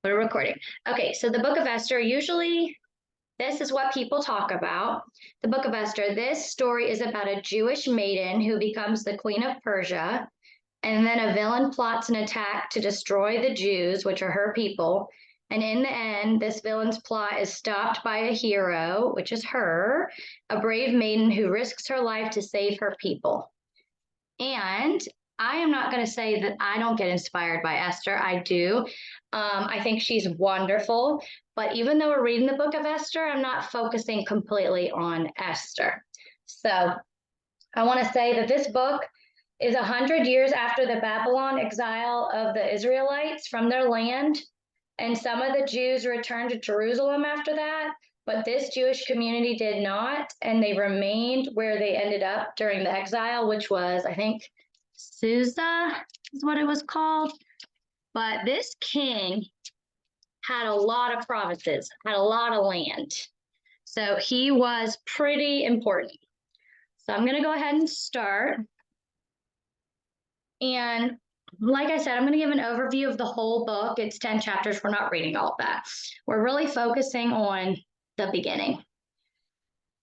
We're recording. Okay, so the book of Esther, usually this is what people talk about. The book of Esther, this story is about a Jewish maiden who becomes the queen of Persia, and then a villain plots an attack to destroy the Jews, which are her people. And in the end, this villain's plot is stopped by a hero, which is her, a brave maiden who risks her life to save her people. And I am not going to say that I don't get inspired by Esther. I do. I think she's wonderful. But even though we're reading the book of Esther, I'm not focusing completely on Esther. So I want to say that this book is 100 years after the Babylon exile of the Israelites from their land. And some of the Jews returned to Jerusalem after that. But this Jewish community did not, and they remained where they ended up during the exile, which was, I think, Susa is what it was called. But this king had a lot of provinces, had a lot of land. So he was pretty important. So I'm going to go ahead and start. And like I said, I'm going to give an overview of the whole book. It's 10 chapters. We're not reading all of that. We're really focusing on the beginning.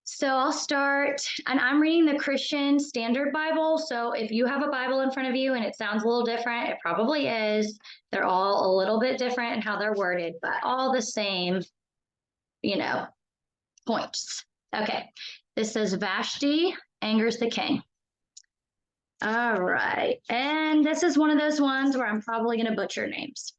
So I'll start, and I'm reading the Christian Standard Bible. So if you have a Bible in front of you and it sounds a little different, it probably is. They're all a little bit different in how they're worded, but all the same, points. Okay, this says Vashti angers the king. All right, and this is one of those ones where I'm probably going to butcher names.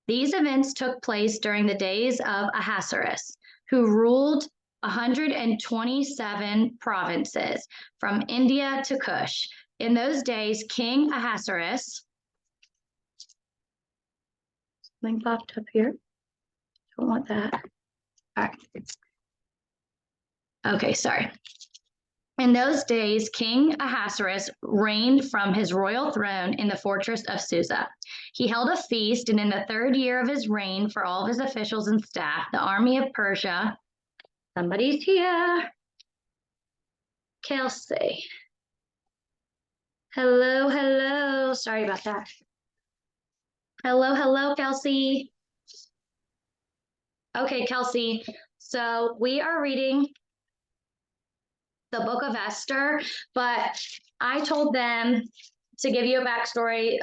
These events took place during the days of Ahasuerus, who ruled 127 provinces from India to Kush. In those days, King Ahasuerus, something popped up here. Don't want that. All right. Okay, sorry. In those days, King Ahasuerus reigned from his royal throne in the fortress of Susa. He held a feast, and in the 3rd year of his reign, for all of his officials and staff, the army of Persia, somebody's here, Kelsey. Hello, sorry about that. Hello, Kelsey. Okay, Kelsey, so we are reading the book of Esther, but I told them to give you a backstory.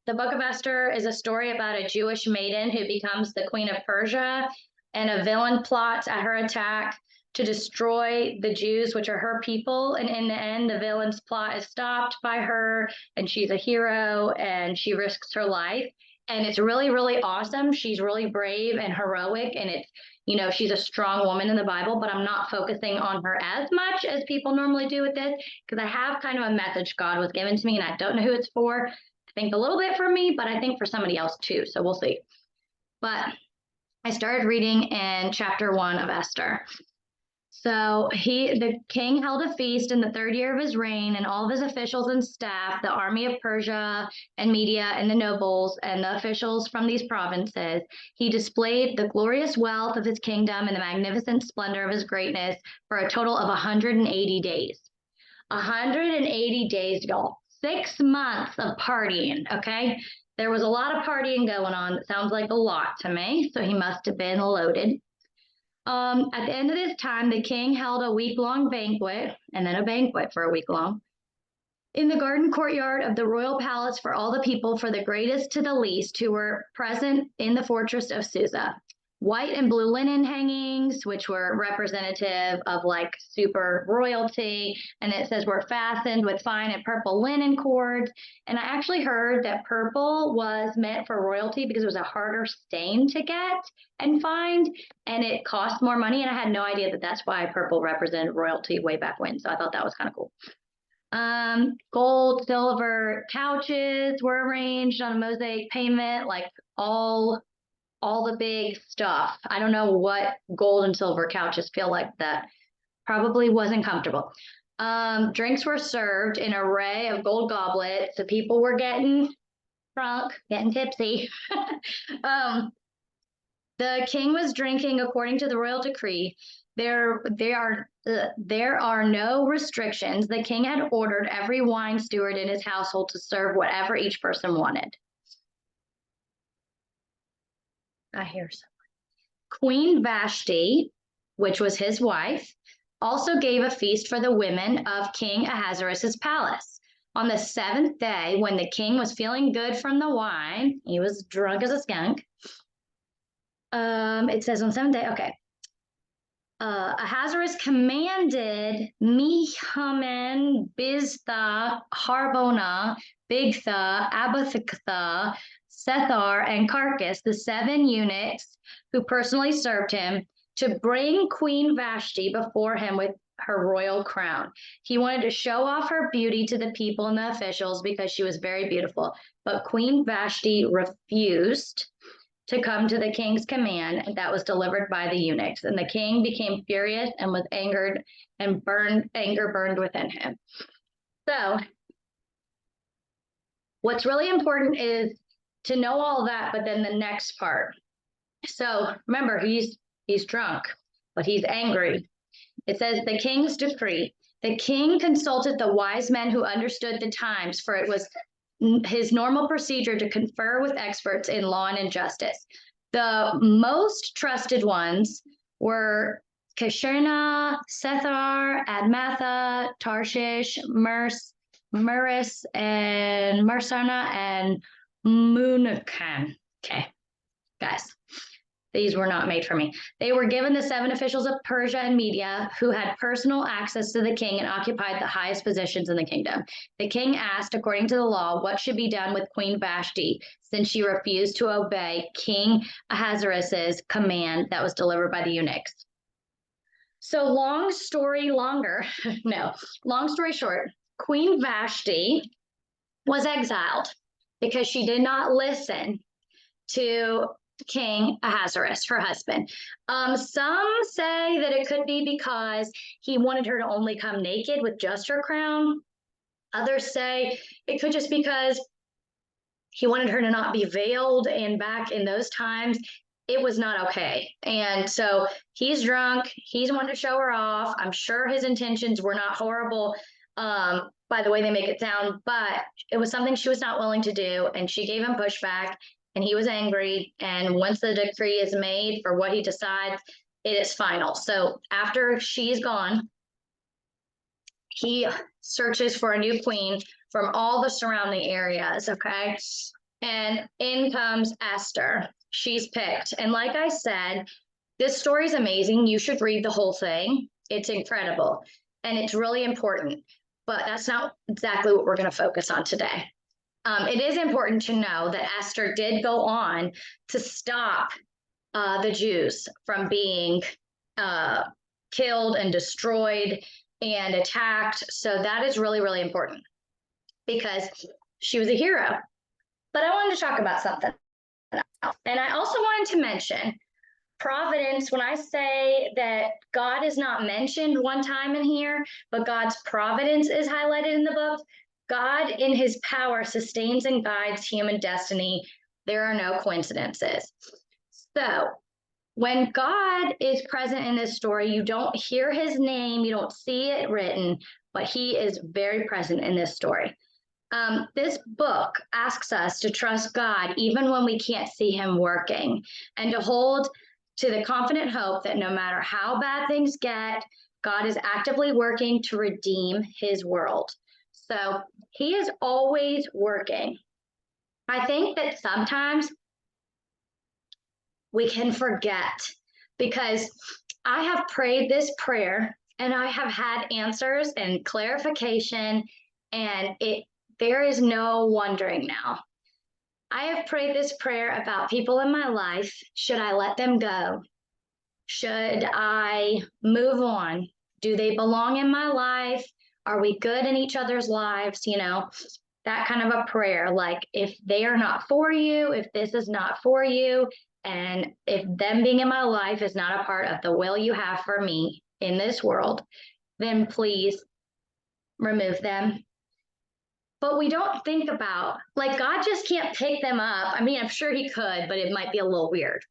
The book of Esther is a story about a Jewish maiden who becomes the queen of Persia, and a villain plots at her attack to destroy the Jews, which are her people. And in the end, the villain's plot is stopped by her, and she's a hero, and she risks her life. And it's really, really awesome. She's really brave and heroic, and it's, she's a strong woman in the Bible, but I'm not focusing on her as much as people normally do with this, because I have kind of a message God was given to me, and I don't know who it's for. I think a little bit for me, but I think for somebody else too, so we'll see. But I started reading in chapter 1 of Esther. So the king held a feast in the 3rd year of his reign, and all of his officials and staff, the army of Persia and Media and the nobles and the officials from these provinces, he displayed the glorious wealth of his kingdom and the magnificent splendor of his greatness for a total of 180 days. 180 days, y'all. 6 months of partying, okay? There was a lot of partying going on. That sounds like a lot to me, so he must have been loaded. At the end of this time, the king held a week-long banquet, and then a banquet for a week long, in the garden courtyard of the royal palace for all the people, for the greatest to the least, who were present in the fortress of Susa. White and blue linen hangings, which were representative of like super royalty, and it says were fastened with fine and purple linen cords. And I actually heard that purple was meant for royalty because it was a harder stain to get and find, and it cost more money. And I had no idea that that's why purple represented royalty way back when. So I thought that was kind of cool. Gold, silver couches were arranged on a mosaic pavement, like all the big stuff. I don't know what gold and silver couches feel like. That probably wasn't comfortable. Drinks were served in an array of gold goblets. So people were getting drunk, getting tipsy. The king was drinking according to the royal decree. There are no restrictions. The king had ordered every wine steward in his household to serve whatever each person wanted. I hear someone. Queen Vashti, which was his wife, also gave a feast for the women of King Ahasuerus' palace. On the seventh day, when the king was feeling good from the wine, he was drunk as a skunk. It says on the seventh day, okay. Ahasuerus commanded Mehuman, Biztha, Harbona, Bigtha, Abithitha, Sethar, and Carcass, the 7 eunuchs who personally served him, to bring Queen Vashti before him with her royal crown. He wanted to show off her beauty to the people and the officials because she was very beautiful. But Queen Vashti refused to come to the king's command that was delivered by the eunuchs. And the king became furious and was angered, and anger burned within him. So what's really important is to know all that, but then the next part. So remember, he's drunk, but he's angry. It says the king's decree. The king consulted the wise men who understood the times, for it was his normal procedure to confer with experts in law and justice. The most trusted ones were Kashirna, Sethar, Admatha, Tarshish, Muris, and Marsana, and Munukan. Okay, guys. These were not made for me. They were given the 7 officials of Persia and Media who had personal access to the king and occupied the highest positions in the kingdom. The king asked, according to the law, what should be done with Queen Vashti, since she refused to obey King Ahasuerus' command that was delivered by the eunuchs. So long story short, Queen Vashti was exiled because she did not listen to King Ahasuerus, her husband. Some say that it could be because he wanted her to only come naked with just her crown. Others say it could just because he wanted her to not be veiled, and back in those times, it was not okay. And so he's drunk. He's wanting to show her off. I'm sure his intentions were not horrible by the way they make it sound, but it was something she was not willing to do, and she gave him pushback. And he was angry. And once the decree is made for what he decides, it is final. So after she's gone, he searches for a new queen from all the surrounding areas, okay? And in comes Esther. She's picked. And like I said, this story is amazing. You should read the whole thing. It's incredible. And it's really important. But that's not exactly what we're going to focus on today. It is important to know that Esther did go on to stop the Jews from being killed and destroyed and attacked. So that is really, really important because she was a hero. But I wanted to talk about something else. And I also wanted to mention providence. When I say that God is not mentioned one time in here, but God's providence is highlighted in the book, God, in his power, sustains and guides human destiny. There are no coincidences. So when God is present in this story, you don't hear his name, you don't see it written, but he is very present in this story. This book asks us to trust God even when we can't see him working, and to hold to the confident hope that no matter how bad things get, God is actively working to redeem his world. So he is always working. I think that sometimes we can forget, because I have prayed this prayer and I have had answers and clarification, and there is no wondering now. I have prayed this prayer about people in my life. Should I let them go? Should I move on? Do they belong in my life? Are we good in each other's lives? You know, that kind of a prayer. Like, if they are not for you, if this is not for you, and if them being in my life is not a part of the will you have for me in this world, then please remove them. But we don't think about, like, God just can't pick them up. I mean, I'm sure he could, but it might be a little weird,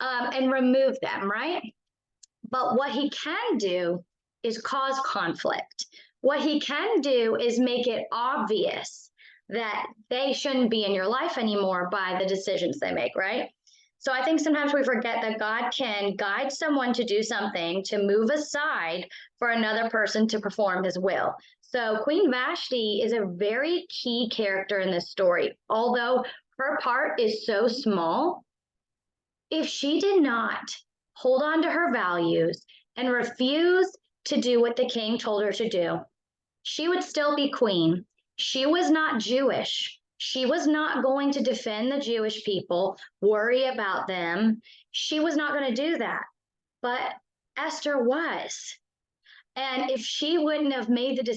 and remove them, right? But what he can do is cause conflict. What he can do is make it obvious that they shouldn't be in your life anymore by the decisions they make, right? So I think sometimes we forget that God can guide someone to do something, to move aside for another person to perform his will. So Queen Vashti is a very key character in this story. Although her part is so small, if she did not hold on to her values and refuse to do what the king told her to do, she would still be queen. She was not Jewish. She was not going to defend the Jewish people, worry about them. She was not going to do that. But Esther was. And if she wouldn't have made the decision,